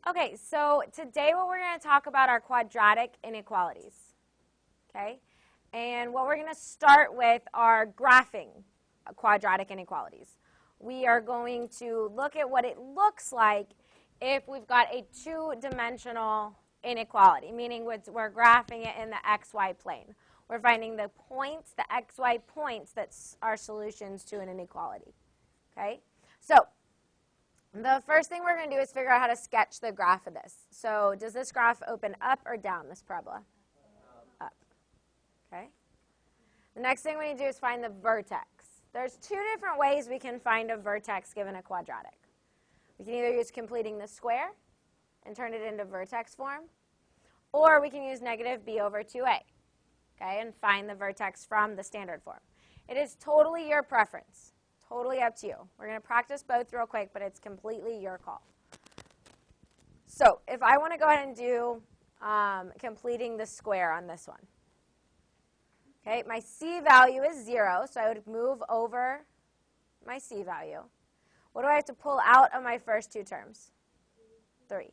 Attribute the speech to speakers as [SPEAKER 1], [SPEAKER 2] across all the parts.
[SPEAKER 1] Okay, so today what we're going to talk about are quadratic inequalities, okay? And what we're going to start with are graphing quadratic inequalities. We are going to look at what it looks like if we've got a two-dimensional inequality, meaning we're graphing it in the xy plane. We're finding the points, the xy points that are solutions to an inequality, okay? So the first thing we're going to do is figure out how to sketch the graph of this. So does this graph open up or down, this parabola? Up. Okay. The next thing we need to do is find the vertex. There's two different ways we can find a vertex given a quadratic. We can either use completing the square and turn it into vertex form, or we can use negative b over 2a, okay, and find the vertex from the standard form. It is totally your preference. Totally up to you. We're going to practice both real quick, but it's completely your call. So if I want to go ahead and do completing the square on this one. Okay, my c value is 0, so I would move over my c value. What do I have to pull out of my first two terms? 3. So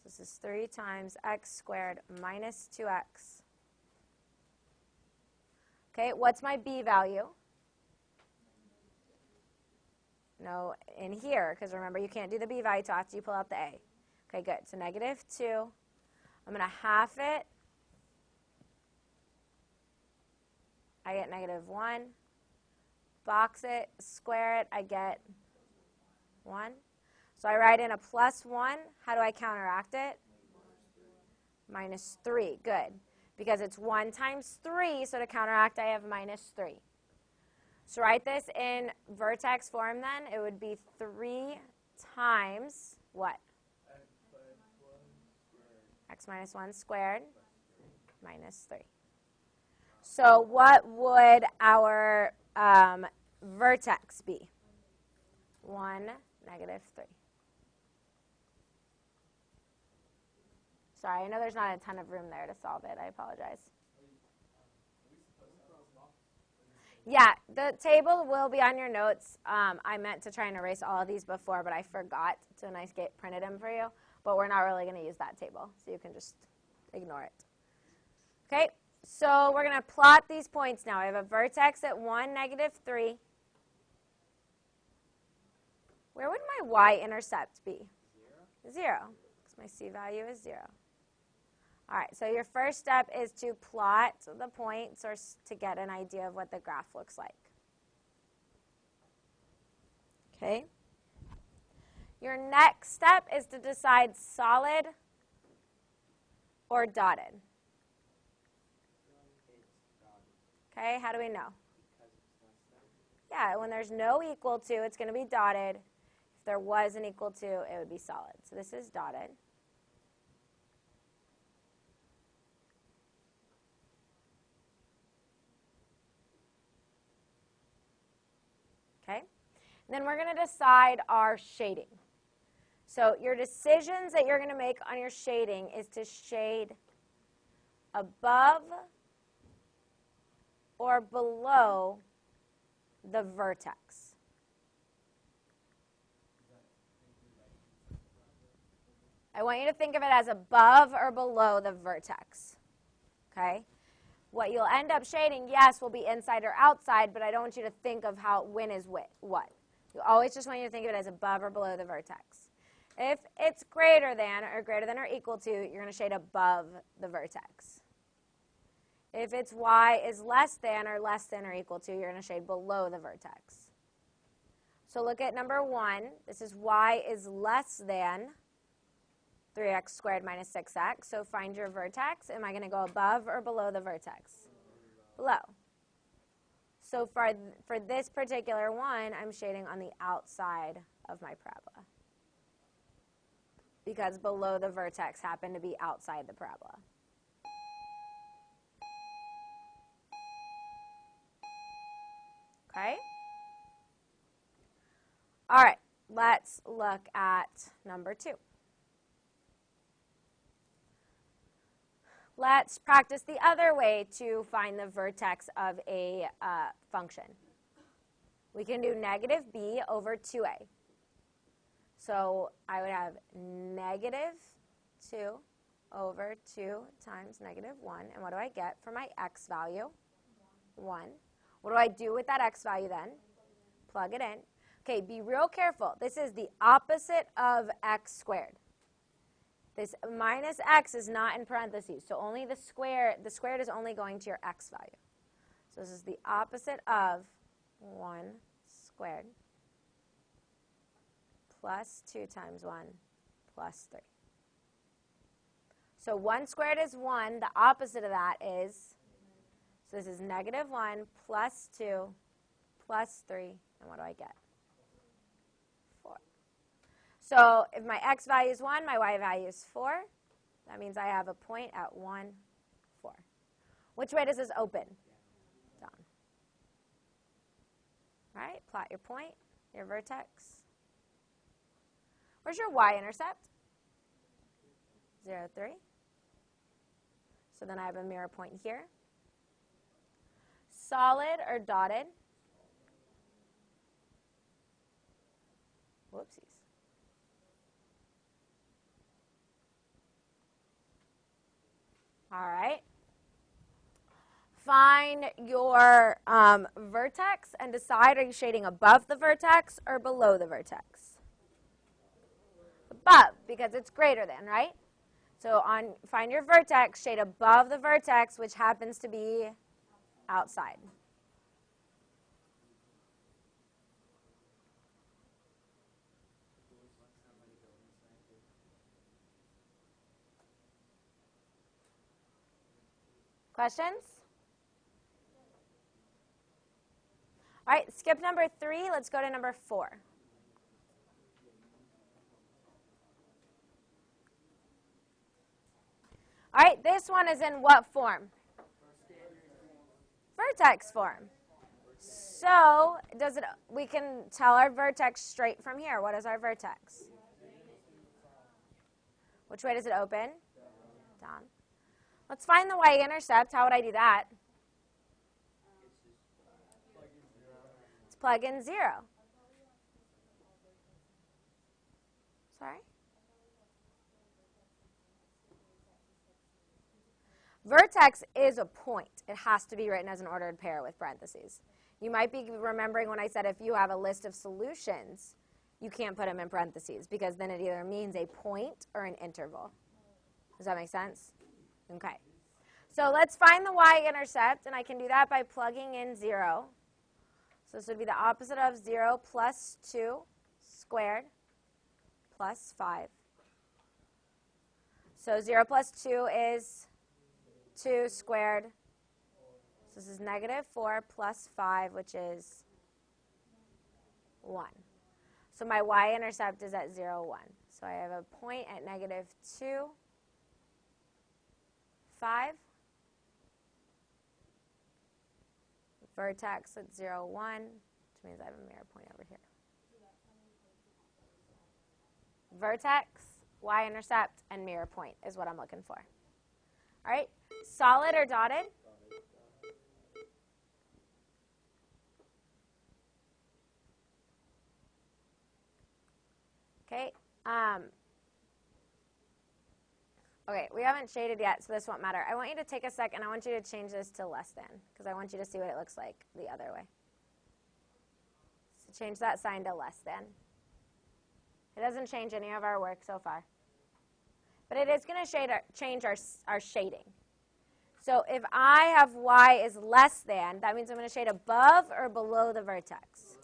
[SPEAKER 1] this is 3 times x squared minus 2x. Okay, what's my b value? No, in here, because remember, you can't do the b value till after you pull out the a. Okay, good. So negative 2. I'm going to half it. I get negative 1. Box it, square it, I get 1. So I write in a plus 1. How do I counteract it? Minus 3. Good. Because it's 1 times 3, so to counteract, I have minus 3. So write this in vertex form then. It would be 3 times what? X minus 1 squared minus 3. So what would our vertex be? 1, negative 3. Sorry, I know there's not a ton of room there to solve it. I apologize. Yeah, the table will be on your notes. I meant to try and erase all of these before, but I forgot to printed them for you. But we're not really going to use that table, so you can just ignore it. Okay, so we're going to plot these points now. I have a vertex at 1, negative 3. Where would my y-intercept be? 0, because my c value is 0. All right, so your first step is to plot the points or to get an idea of what the graph looks like. Okay. Your next step is to decide solid or dotted. Okay, how do we know? Yeah, when there's no equal to, it's going to be dotted. If there was an equal to, it would be solid. So this is dotted. Okay? And then we're going to decide our shading. So your decisions that you're going to make on your shading is to shade above or below the vertex. I want you to think of it as above or below the vertex. Okay? What you'll end up shading, yes, will be inside or outside, but I don't want you to think of when is what. You always just want you to think of it as above or below the vertex. If it's greater than or equal to, you're going to shade above the vertex. If it's y is less than or equal to, you're going to shade below the vertex. So look at number 1. This is y is less than 3x squared minus 6x. So find your vertex. Am I going to go above or below the vertex? Below. So for this particular one, I'm shading on the outside of my parabola, because below the vertex happened to be outside the parabola. Okay? All right, let's look at number 2. Let's practice the other way to find the vertex of a function. We can do negative b over 2a. So I would have negative 2 over 2 times negative 1. And what do I get for my x value? 1. What do I do with that x value then? Plug it in. Okay, be real careful. This is the opposite of x squared. This minus x is not in parentheses, so only the squared is only going to your x value. So this is the opposite of 1 squared plus 2 times 1 plus 3. So 1 squared is 1. The opposite of that is, so this is negative 1 plus 2 plus 3. And what do I get? 4. So if my x value is 1, my y value is 4. That means I have a point at 1, 4. Which way does this open? Down. All right, plot your point, your vertex. Where's your y-intercept? 0, 3. So then I have a mirror point here. Solid or dotted? Whoopsies. All right. Find your vertex and decide, are you shading above the vertex or below the vertex? Above, because it's greater than, right? So find your vertex, shade above the vertex, which happens to be outside. Questions? All right, skip number 3. Let's go to number 4. All right, this one is in what form? Vertex form. So we can tell our vertex straight from here. What is our vertex? Which way does it open? Down. Let's find the y-intercept. How would I do that? Let's plug in 0. Sorry? Vertex is a point. It has to be written as an ordered pair with parentheses. You might be remembering when I said if you have a list of solutions, you can't put them in parentheses because then it either means a point or an interval. Does that make sense? Okay. So let's find the y-intercept, and I can do that by plugging in 0. So this would be the opposite of 0 plus 2 squared plus 5. So 0 plus 2 is 2 squared. So this is negative 4 plus 5, which is 1. So my y-intercept is at 0, 1. So I have a point at negative 2, 5. Vertex at 0, 1, which means I have a mirror point over here. Vertex, y-intercept, and mirror point is what I'm looking for. All right, solid or dotted? Okay. Okay, we haven't shaded yet, so this won't matter. I want you to take a second. I want you to change this to less than, because I want you to see what it looks like the other way. So change that sign to less than. It doesn't change any of our work so far. But it is going to change our shading. So if I have y is less than, that means I'm going to shade above or below the vertex?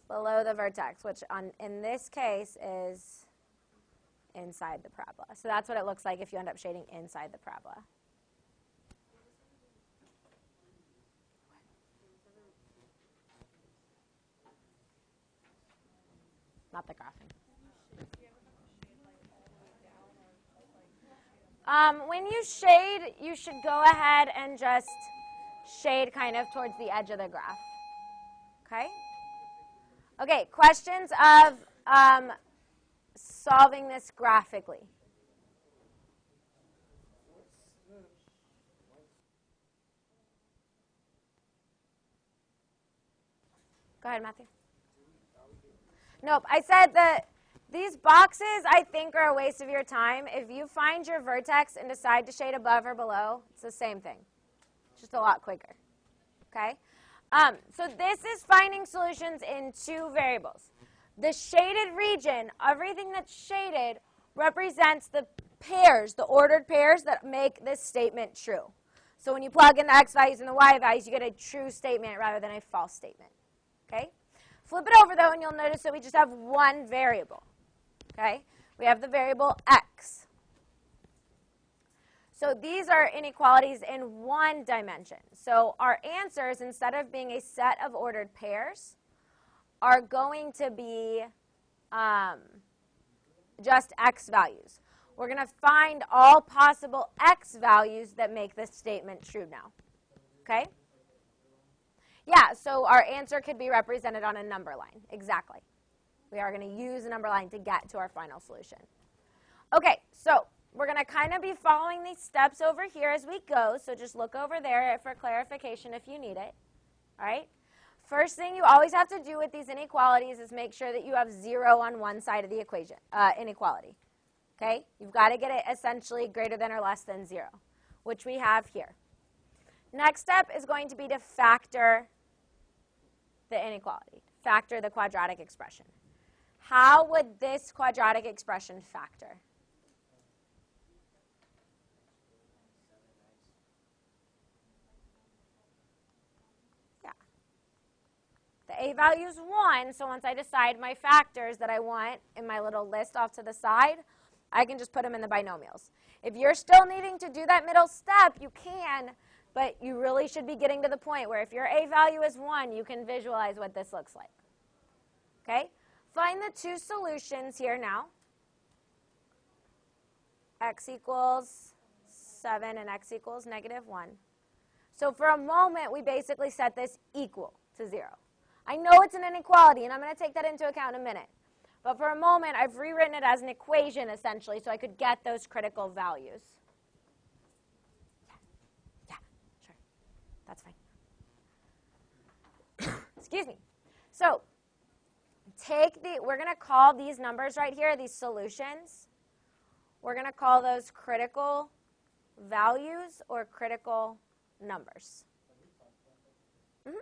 [SPEAKER 1] Below the vertex, which in this case is inside the parabola. So that's what it looks like if you end up shading inside the parabola. Not the graphing. When you shade, you should go ahead and just shade kind of towards the edge of the graph. Okay? Okay, questions of solving this graphically? Go ahead, Matthew. Nope, I said that These boxes, I think, are a waste of your time. If you find your vertex and decide to shade above or below, it's the same thing, just a lot quicker, okay? So this is finding solutions in two variables. The shaded region, everything that's shaded, represents the pairs, the ordered pairs that make this statement true. So when you plug in the x values and the y values, you get a true statement rather than a false statement, okay? Flip it over, though, and you'll notice that we just have one variable, okay? We have the variable x. So these are inequalities in one dimension. So our answers, instead of being a set of ordered pairs, are going to be just x values. We're going to find all possible x values that make this statement true now. Okay? Yeah, so our answer could be represented on a number line. Exactly. We are going to use a number line to get to our final solution. Okay, so we're going to kind of be following these steps over here as we go, so just look over there for clarification if you need it. All right? First thing you always have to do with these inequalities is make sure that you have 0 on one side of the equation, inequality. Okay? You've got to get it essentially greater than or less than 0, which we have here. Next step is going to be to factor the inequality, factor the quadratic expression. How would this quadratic expression factor? The a value is 1, so once I decide my factors that I want in my little list off to the side, I can just put them in the binomials. If you're still needing to do that middle step, you can, but you really should be getting to the point where if your a value is 1, you can visualize what this looks like. Okay? Find the two solutions here now. X equals 7 and x equals -1. So for a moment, we basically set this equal to 0. I know it's an inequality, and I'm going to take that into account in a minute. But for a moment, I've rewritten it as an equation, essentially, so I could get those critical values. Yeah, sure. That's fine. Excuse me. So we're going to call these numbers right here, these solutions, we're going to call those critical values or critical numbers. Mm-hmm.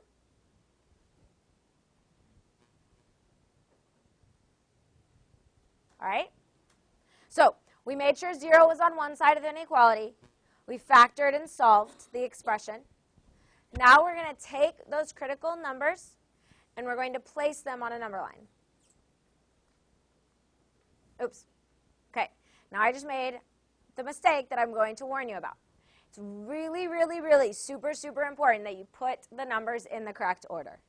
[SPEAKER 1] All right? So we made sure 0 was on one side of the inequality. We factored and solved the expression. Now we're going to take those critical numbers and we're going to place them on a number line. Oops. Okay. Now I just made the mistake that I'm going to warn you about. It's really, really, really super, super important that you put the numbers in the correct order.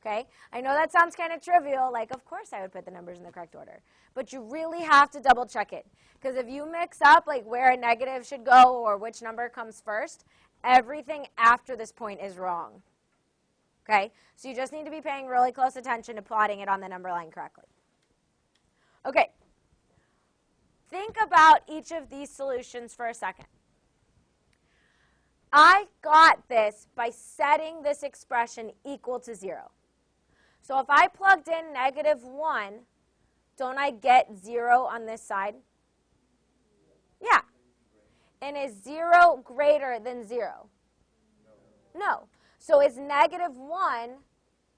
[SPEAKER 1] Okay? I know that sounds kind of trivial, like of course I would put the numbers in the correct order. But you really have to double check it. Because if you mix up like where a negative should go or which number comes first, everything after this point is wrong. Okay? So you just need to be paying really close attention to plotting it on the number line correctly. Okay. Think about each of these solutions for a second. I got this by setting this expression equal to 0. So if I plugged in -1, don't I get 0 on this side? Yeah. And is 0 greater than 0? No. So is -1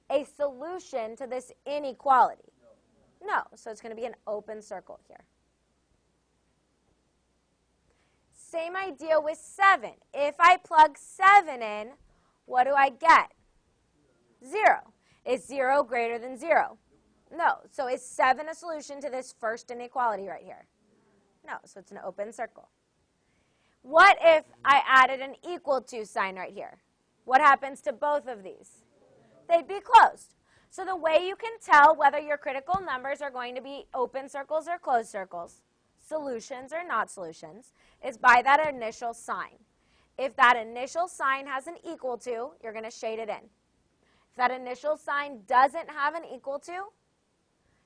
[SPEAKER 1] a solution to this inequality? No. So it's going to be an open circle here. Same idea with 7. If I plug 7 in, what do I get? 0. Is 0 greater than 0? No. So is 7 a solution to this first inequality right here? No. So it's an open circle. What if I added an equal to sign right here? What happens to both of these? They'd be closed. So the way you can tell whether your critical numbers are going to be open circles or closed circles, solutions or not solutions, is by that initial sign. If that initial sign has an equal to, you're going to shade it in. If that initial sign doesn't have an equal to,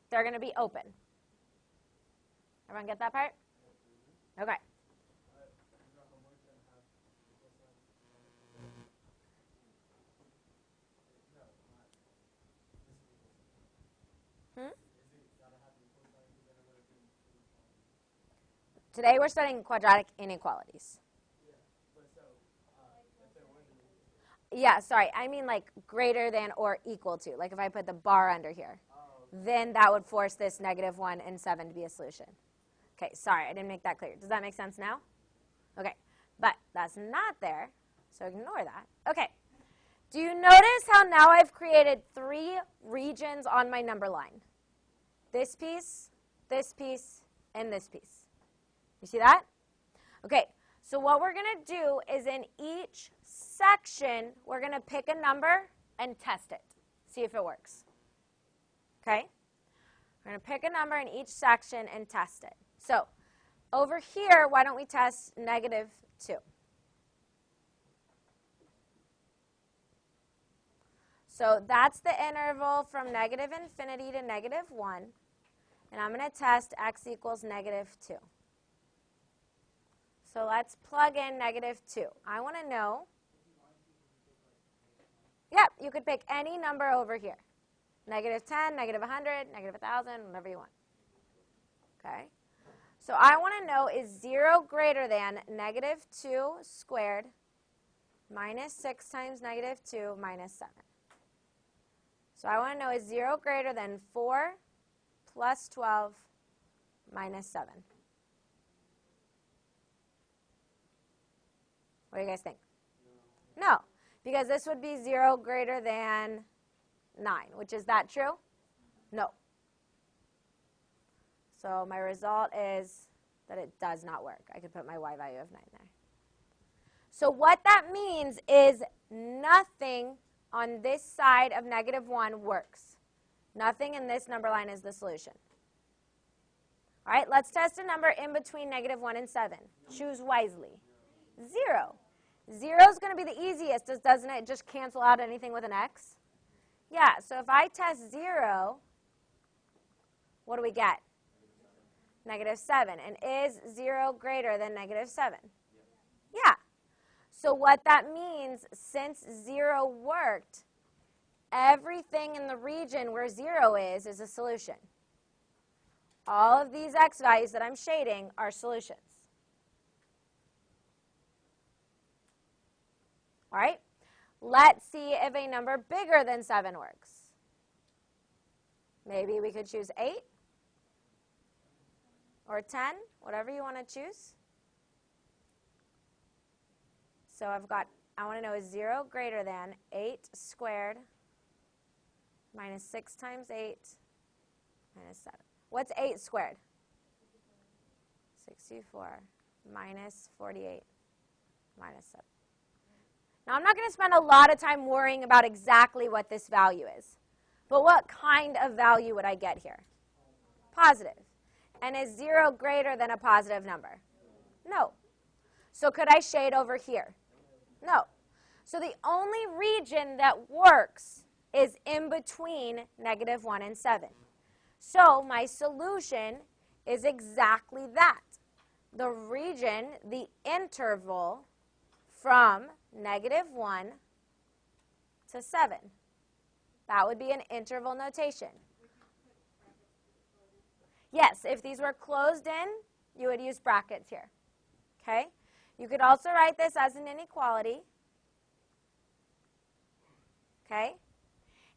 [SPEAKER 1] they're going to be open. Everyone get that part? Okay. Today we're studying quadratic inequalities. Yeah, sorry, I mean like greater than or equal to. Like if I put the bar under here, then that would force this negative 1 and 7 to be a solution. Okay, sorry, I didn't make that clear. Does that make sense now? Okay, but that's not there, so ignore that. Okay, do you notice how now I've created 3 regions on my number line? This piece, and this piece. You see that? Okay, so what we're going to do is in each section, we're going to pick a number and test it. See if it works. Okay? We're going to pick a number in each section and test it. So over here, why don't we test negative 2? So that's the interval from negative infinity to negative 1. And I'm going to test x equals negative 2. So let's plug in negative 2. I want to know. Yep, you could pick any number over here. Negative 10, negative 100, negative 1,000, whatever you want. Okay? So I want to know, is 0 greater than negative 2 squared minus 6 times negative 2 minus 7? So I want to know, is 0 greater than 4 plus 12 minus 7? What do you guys think? No, because this would be 0 greater than 9, which is that true? No. So my result is that it does not work. I could put my y value of 9 there. So what that means is nothing on this side of negative 1 works. Nothing in this number line is the solution. All right, let's test a number in between negative 1 and 7. Choose wisely. 0. 0 is going to be the easiest, doesn't it? Just cancel out anything with an x. Yeah, so if I test 0, what do we get? Negative 7. And is 0 greater than negative 7? Yeah. So what that means, since 0 worked, everything in the region where 0 is a solution. All of these x values that I'm shading are solutions. All right? Let's see if a number bigger than 7 works. Maybe we could choose 8 or 10, whatever you want to choose. So I want to know, is 0 greater than 8 squared minus 6 times 8 minus 7? What's 8 squared? 64 minus 48 minus 7. Now, I'm not going to spend a lot of time worrying about exactly what this value is. But what kind of value would I get here? Positive. And is 0 greater than a positive number? No. So could I shade over here? No. So the only region that works is in between negative 1 and 7. So my solution is exactly that. The region, the interval from negative 1 to 7. That would be an interval notation. Yes, if these were closed in, you would use brackets here. Okay? You could also write this as an inequality. Okay?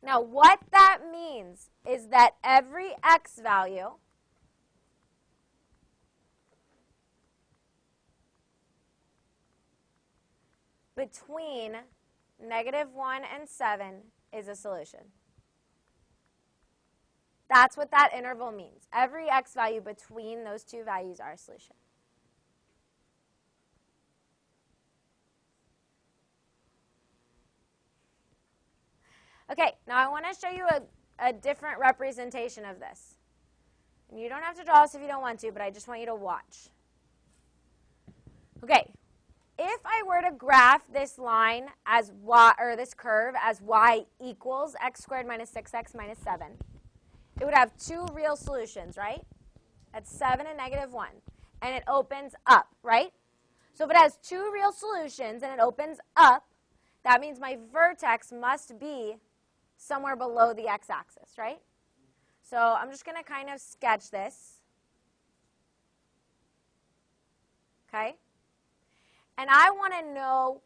[SPEAKER 1] Now, what that means is that every x value between negative 1 and 7 is a solution. That's what that interval means. Every x value between those two values are a solution. Okay, now I want to show you a different representation of this. And you don't have to draw this if you don't want to, but I just want you to watch. Okay, if I were to graph this line as y, or this curve as y equals x squared minus 6x minus 7, it would have two real solutions, right? That's 7 and negative 1. And it opens up, right? So if it has two real solutions and it opens up, that means my vertex must be somewhere below the x-axis, right? So I'm just going to kind of sketch this. okay? And I want to know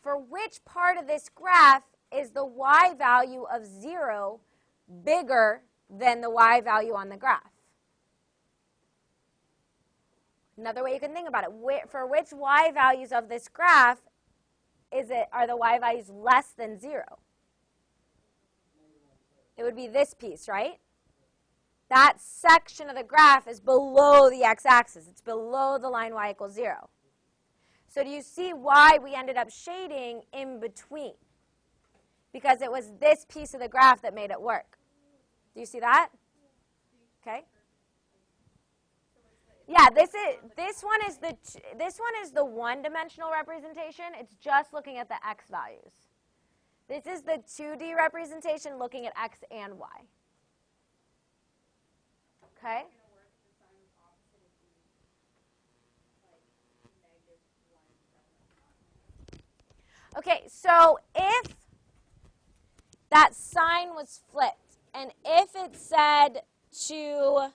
[SPEAKER 1] for which part of this graph is the y value of 0 bigger than the y value on the graph. Another way you can think about it, for which y values of this graph are the y values less than 0? It would be this piece, right? That section of the graph is below the x-axis. It's below the line y equals 0. So do you see why we ended up shading in between? Because it was this piece of the graph that made it work. Do you see that? Okay. Yeah, this one is the one-dimensional representation. It's just looking at the x values. This is the 2D representation looking at x and y. Okay? Okay, so if that sign was flipped, and if it said to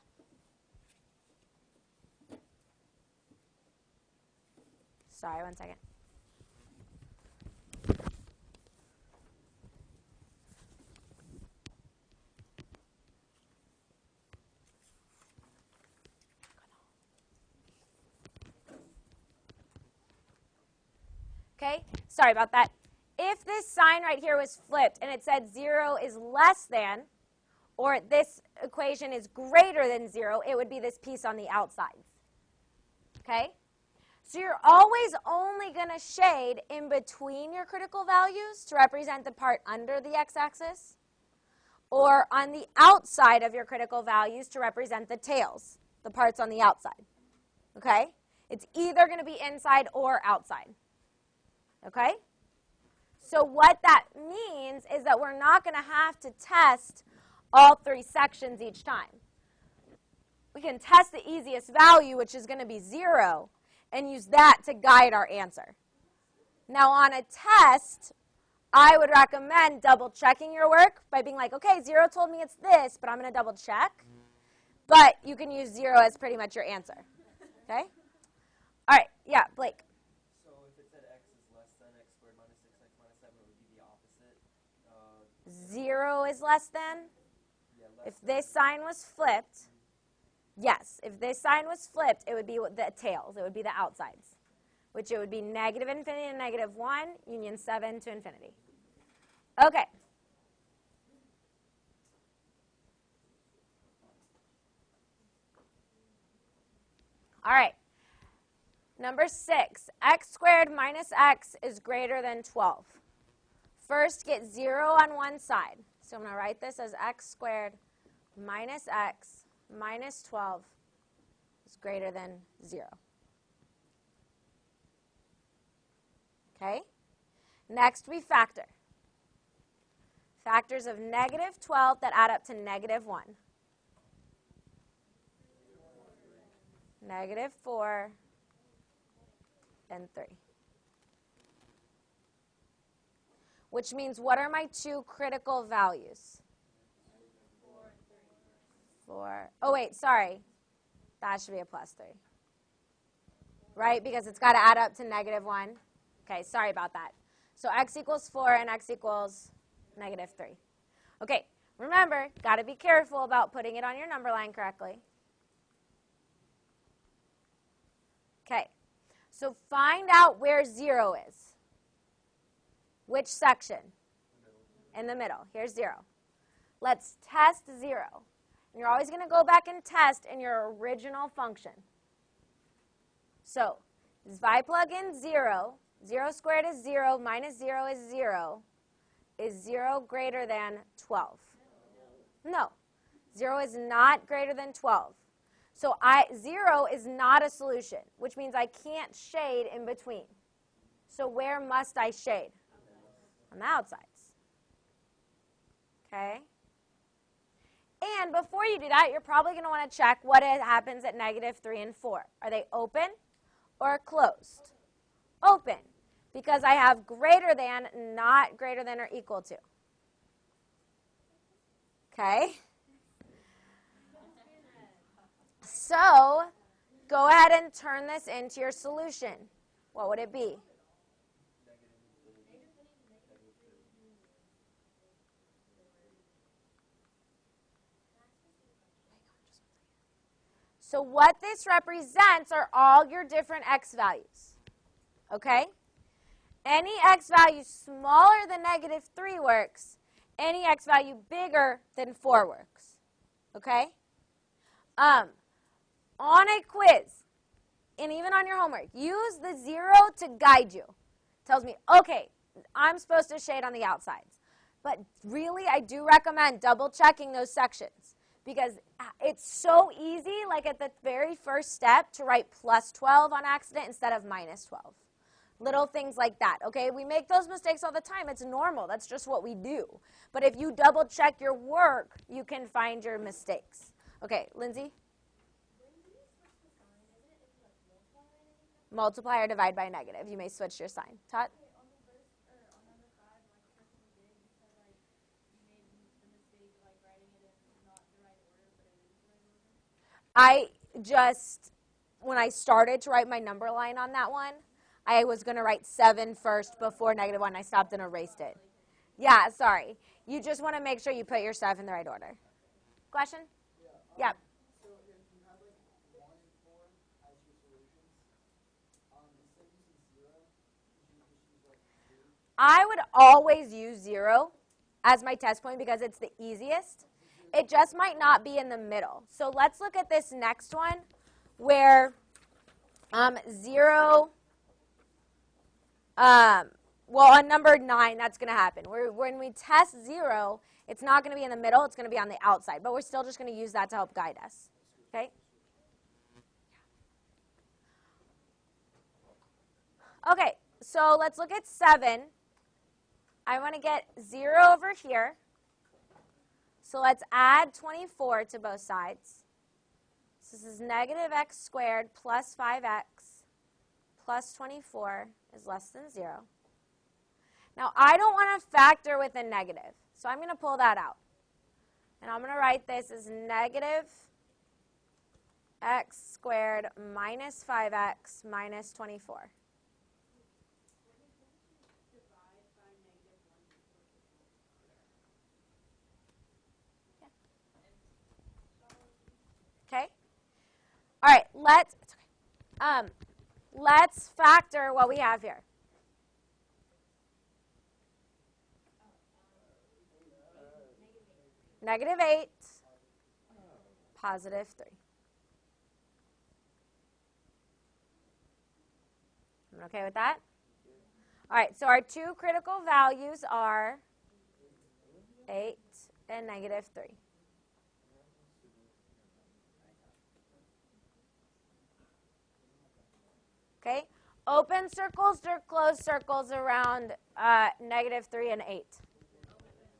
[SPEAKER 1] sorry, one second. Okay, sorry about that. If this sign right here was flipped and it said 0 is less than, or this equation is greater than 0, it would be this piece on the outside. Okay? So you're always only going to shade in between your critical values to represent the part under the x-axis, or on the outside of your critical values to represent the tails, the parts on the outside. Okay? It's either going to be inside or outside. Okay? So what that means is that we're not going to have to test all 3 sections each time. We can test the easiest value, which is going to be 0, and use that to guide our answer. Now on a test, I would recommend double checking your work by being like, okay, 0 told me it's this, but I'm going to double check. But you can use 0 as pretty much your answer. Okay? All right, yeah, Blake. 0 is less than? If this sign was flipped, yes. If this sign was flipped, it would be the tails. It would be the outsides, which it would be negative infinity to negative 1, union 7 to infinity. Okay. All right. Number 6, x squared minus x is greater than 12. First, get 0 on one side. So I'm going to write this as x squared minus x minus 12 is greater than 0. Okay? Next, we factor. Factors of negative 12 that add up to negative 1. Negative 4 and 3. Which means, what are my 2 critical values? 4. Oh, wait, sorry. That should be a plus 3. Right? Because it's got to add up to negative 1. Okay, sorry about that. So x equals 4 and x equals negative 3. Okay, remember, got to be careful about putting it on your number line correctly. Okay, so find out where 0 is. Which section? In the middle. Here's 0. Let's test 0. And you're always going to go back and test in your original function. So, if I plug in 0, 0 squared is 0, minus 0 is 0. Is 0 greater than 12? No. 0 is not greater than 12. So 0 is not a solution, which means I can't shade in between. So where must I shade? On the outsides. Okay? And before you do that, you're probably going to want to check what happens at negative 3 and 4. Are they open or closed? Open, because I have greater than, not greater than or equal to. Okay? So Go ahead and turn this into your solution. What would it be? So what this represents are all your different x values. Okay? Any x value smaller than negative 3 works. Any x value bigger than 4 works. Okay? On a quiz, and even on your homework, use the 0 to guide you. It tells me, okay, I'm supposed to shade on the outsides. But really, I do recommend double checking those sections because it's so easy, like at the very first step, to write plus 12 on accident instead of minus 12. Little things like that, okay? We make those mistakes all the time. It's normal. That's just what we do. But if you double check your work, you can find your mistakes. Okay, Lindsay? Multiply or divide by negative. You may switch your sign. Todd? When I started to write my number line on that one, I was going to write 7 first before negative 1. I stopped and erased it. Yeah, sorry. You just want to make sure you put your stuff in the right order. Question? Yeah.
[SPEAKER 2] So if you have like 1 and 4 as your solutions, instead of using 0, could you just use like 2?
[SPEAKER 1] I would always use 0 as my test point because it's the easiest. It just might not be in the middle. So let's look at this next one where 0, well, on number 9, that's going to happen. When we test 0, it's not going to be in the middle. It's going to be on the outside. But we're still just going to use that to help guide us. Okay? Okay, so let's look at 7. I want to get 0 over here. So let's add 24 to both sides. So this is negative x squared plus 5x plus 24 is less than 0. Now, I don't want to factor with a negative, so I'm going to pull that out. And I'm going to write this as negative x squared minus 5x minus 24. Okay? All right, let's factor what we have here. Negative 8, positive 3. I'm okay with that? All right, so our two critical values are 8 and negative 3. Okay, open circles or closed circles around negative 3 and 8?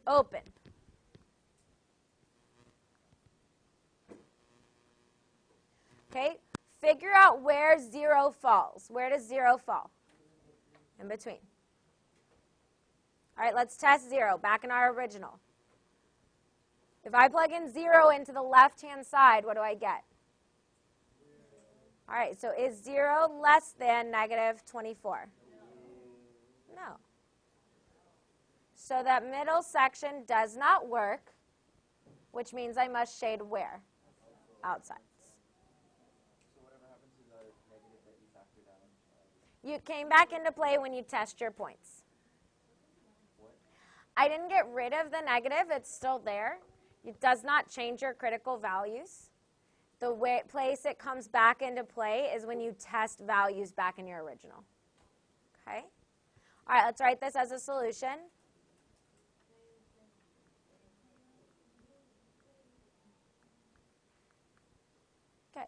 [SPEAKER 1] Open. Okay, figure out where 0 falls. Where does 0 fall? In between. All right, let's test 0, back in our original. If I plug in 0 into the left-hand side, what do I get? All right, so is 0 less than negative 24? No. So that middle section does not work, which means I must shade where? Outside.
[SPEAKER 2] So whatever happens to the negative that you factored out?
[SPEAKER 1] You came back into play when you test your points.
[SPEAKER 2] What?
[SPEAKER 1] I didn't get rid of the negative. It's still there. It does not change your critical values. The place it comes back into play is when you test values back in your original. Okay? All right, let's write this as a solution. Okay.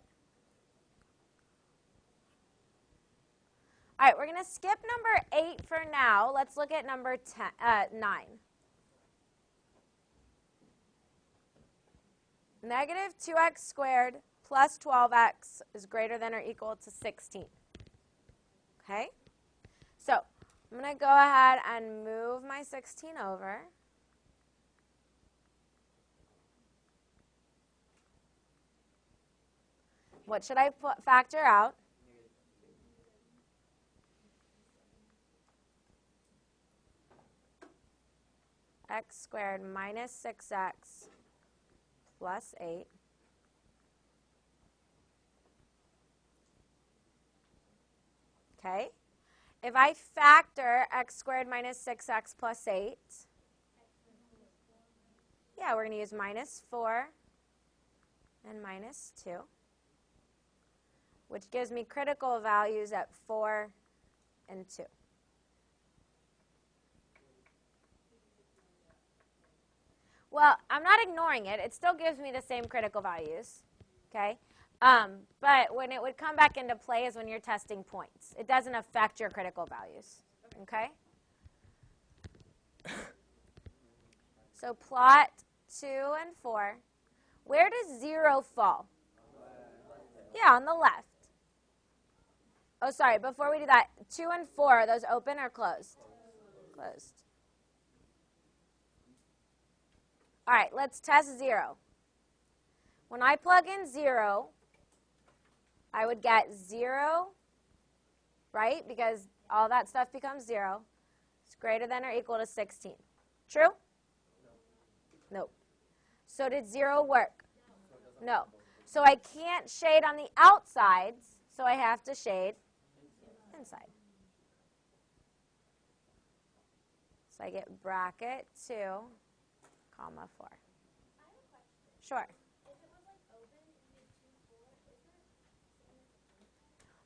[SPEAKER 1] All right, we're going to skip number 8 for now. Let's look at number 9. Negative 2x squared plus 12x is greater than or equal to 16. Okay? So I'm going to go ahead and move my 16 over. What should I factor out? X squared minus 6x plus 8. Okay. If I factor x squared minus 6x plus 8, yeah, we're going to use minus 4 and minus 2, which gives me critical values at 4 and 2. Well, I'm not ignoring it. It still gives me the same critical values, okay? But when it would come back into play is when you're testing points. It doesn't affect your critical values, okay? So plot 2 and 4. Where does 0 fall? Yeah, on the left. Oh, sorry, before we do that, 2 and 4, are those open or closed? Closed. All right, let's test 0. When I plug in 0, I would get 0, right? Because all that stuff becomes 0. It's greater than or equal to 16. True? No. So did 0 work? No. So I can't shade on the outsides, so I have to shade inside. So I get bracket 2, comma 4. Sure.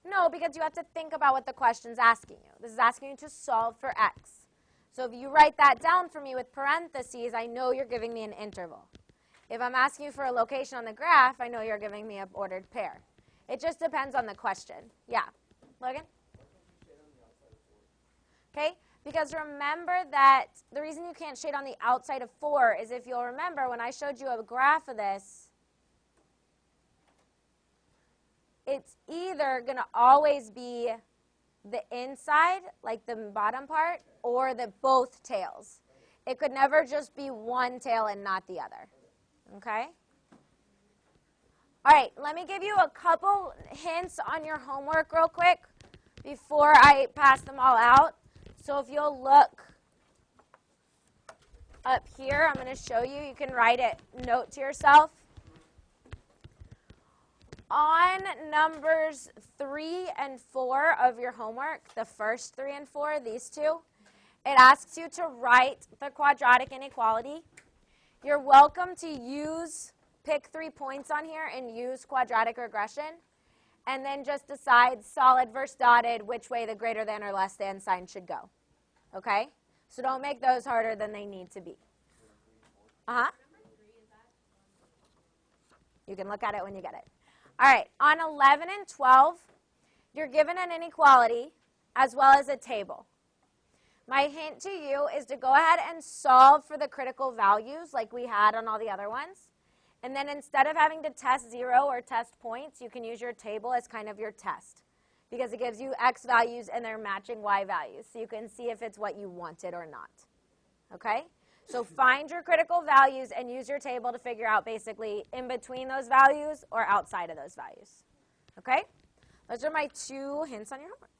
[SPEAKER 1] No, because you have to think about what the question's asking you. This is asking you to solve for x. So if you write that down for me with parentheses, I know you're giving me an interval. If I'm asking you for a location on the graph, I know you're giving me an ordered pair. It just depends on the question. Yeah. Logan? Okay? Because remember that the reason you can't shade on the outside of 4 is if you'll remember when I showed you a graph of this, it's either going to always be the inside, like the bottom part, or the both tails. It could never just be one tail and not the other. Okay? All right, let me give you a couple hints on your homework real quick before I pass them all out. So if you'll look up here, I'm going to show you. You can write it, note to yourself. On numbers 3 and 4 of your homework, the first 3 and 4, these two, it asks you to write the quadratic inequality. You're welcome to pick 3 points on here and use quadratic regression, and then just decide solid versus dotted, which way the greater than or less than sign should go. Okay? So don't make those harder than they need to be. Uh-huh. You can look at it when you get it. All right, on 11 and 12, you're given an inequality as well as a table. My hint to you is to go ahead and solve for the critical values like we had on all the other ones. And then instead of having to test 0 or test points, you can use your table as kind of your test because it gives you x values and they're matching y values. So you can see if it's what you wanted or not. Okay? So find your critical values and use your table to figure out basically in between those values or outside of those values. Okay? Those are my 2 hints on your homework.